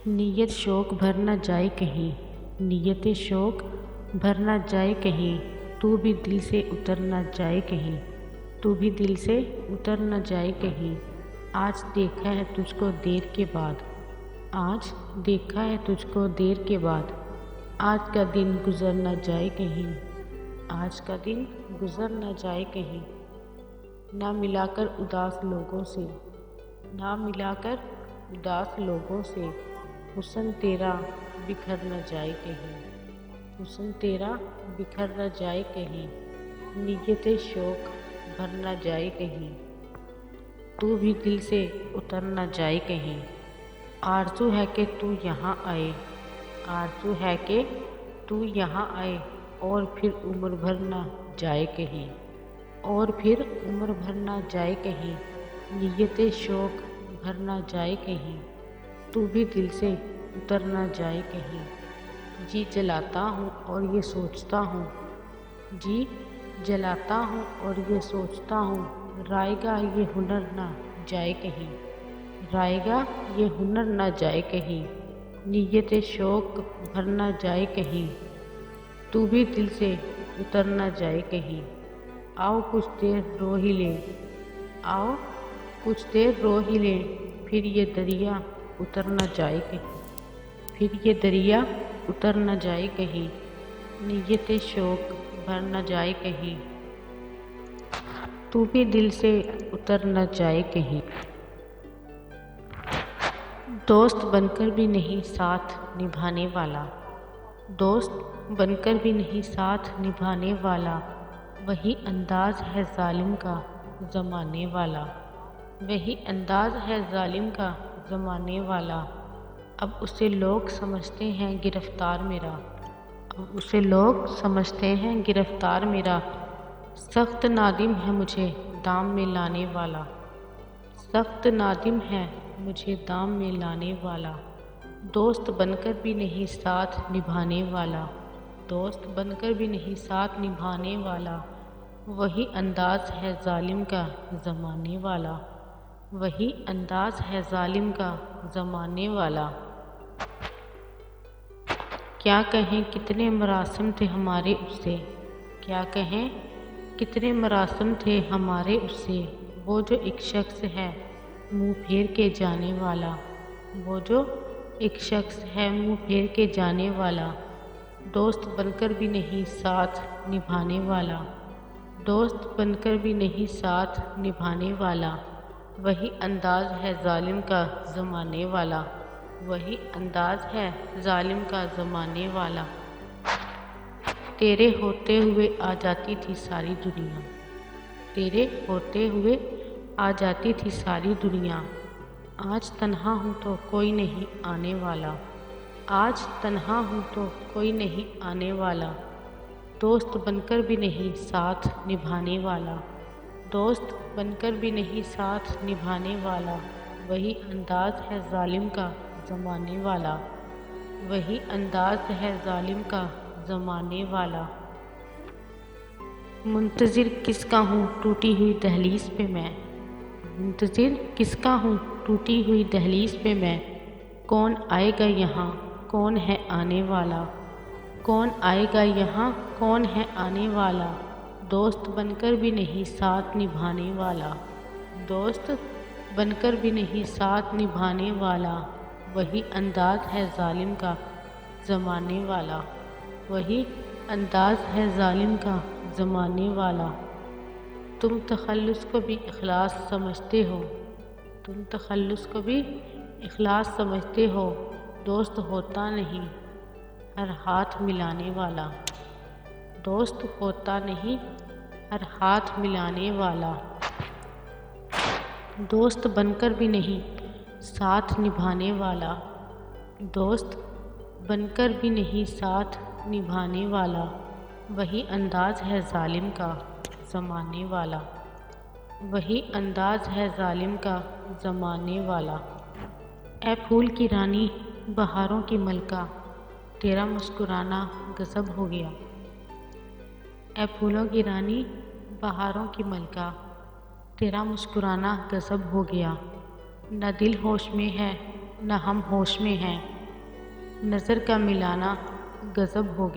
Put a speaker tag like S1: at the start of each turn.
S1: نیت شوق بھر نہ جائے کہیں، نیت شوق بھر نہ جائے کہیں، تو بھی دل سے اتر نہ جائے کہیں، تو بھی دل سے اتر نہ جائے کہیں۔ آج دیکھا ہے تجھ کو دیر کے بعد، آج دیکھا ہے تجھ کو دیر کے بعد، آج کا دن گزر نہ جائے کہیں، آج کا دن گزر نہ جائے کہیں۔ نہ ملا کر اداس لوگوں سے، نہ ملا کر اداس لوگوں سے، حسن تیرا بکھر نہ جائے کہیں، حسن تیرا بکھر نہ جائے کہیں۔ نیت شوق بھر نہ جائے کہیں، تو بھی دل سے اتر نہ جائے کہیں۔ آرزو ہے کہ تو یہاں آئے، آرزو ہے کہ تو یہاں آئے، اور پھر عمر بھر نہ جائے کہیں، اور پھر عمر بھر نہ جائے کہیں۔ نیت شوق بھر نہ جائے کہیں، تو بھی دل سے اتر نہ جائے کہیں۔ جی جلاتا ہوں اور یہ سوچتا ہوں، جی جلاتا ہوں اور یہ سوچتا ہوں، رائے گا یہ ہنر نہ جائے کہیں، رائے گا یہ ہنر نہ جائے کہیں۔ نیت شوق بھر نہ جائے کہیں، تو بھی دل سے اتر نہ جائے کہیں۔ آؤ کچھ دیر رو ہی لیں، آؤ کچھ دیر رو ہی لیں، پھر یہ دریا اتر نہ جائے کہیں، پھر یہ دریا اتر نہ جائے کہیں۔ نیت شوق بھر نہ جائے کہیں، تو بھی دل سے اتر نہ جائے کہیں۔ دوست بن کر بھی نہیں ساتھ نبھانے والا، دوست بن کر بھی نہیں ساتھ نبھانے والا، وہی انداز ہے ظالم کا زمانے والا، وہی انداز ہے ظالم کا زمانے والا۔ اب اسے لوگ سمجھتے ہیں گرفتار میرا، اب اسے لوگ سمجھتے ہیں گرفتار میرا، سخت نادم ہے مجھے دام میں لانے والا، سخت نادم ہے مجھے دام میں لانے والا۔ دوست بن کر بھی نہیں ساتھ نبھانے والا، دوست بن کر بھی نہیں ساتھ نبھانے والا، وہی انداز ہے ظالم کا زمانے والا، وہی انداز ہے ظالم کا زمانے والا۔ کیا کہیں کتنے مراسم تھے ہمارے اس سے، کیا کہیں کتنے مراسم تھے ہمارے اس سے، وہ جو ایک شخص ہے منہ پھیر کے جانے والا، وہ جو ایک شخص ہے منہ پھیر کے جانے والا۔ دوست بن کر بھی نہیں ساتھ نبھانے والا، دوست بن کر بھی نہیں ساتھ نبھانے والا، وہی انداز ہے ظالم کا زمانے والا، وہی انداز ہے ظالم کا زمانے والا۔ تیرے ہوتے ہوئے آ جاتی تھی ساری دنیا، تیرے ہوتے ہوئے آ جاتی تھی ساری دنیا، آج تنہا ہوں تو کوئی نہیں آنے والا، آج تنہا ہوں تو کوئی نہیں آنے والا۔ دوست بن کر بھی نہیں ساتھ نبھانے والا، دوست بن کر بھی نہیں ساتھ نبھانے والا، وہی انداز ہے ظالم کا زمانے والا، وہی انداز ہے ظالم کا زمانے والا۔ منتظر کس کا ہوں ٹوٹی ہوئی دہلیز پہ میں، منتظر کس کا ہوں ٹوٹی ہوئی دہلیز پہ میں، کون آئے گا یہاں کون ہے آنے والا، کون آئے گا یہاں کون ہے آنے والا۔ دوست بن کر بھی نہیں ساتھ نبھانے والا، دوست بن کر بھی نہیں ساتھ نبھانے والا، وہی انداز ہے ظالم کا زمانے والا، وہی انداز ہے ظالم کا زمانے والا۔ تم تخلص کو بھی اخلاص سمجھتے ہو، تم تخلص کو بھی اخلاص سمجھتے ہو، دوست ہوتا نہیں ہر ہاتھ ملانے والا، دوست ہوتا نہیں ہر ہاتھ ملانے والا۔ دوست بن کر بھی نہیں ساتھ نبھانے والا، دوست بن کر بھی نہیں ساتھ نبھانے والا، وہی انداز ہے ظالم کا زمانے والا، وہی انداز ہے ظالم کا زمانے والا۔ اے پھول کی رانی بہاروں کی ملکہ، تیرا مسکرانا غضب ہو گیا، اے پھولوں کی رانی بہاروں کی ملکہ، تیرا مسکرانا غضب ہو گیا۔ نہ دل ہوش میں ہے نہ ہم ہوش میں ہیں، نظر کا ملانا غضب ہو گیا۔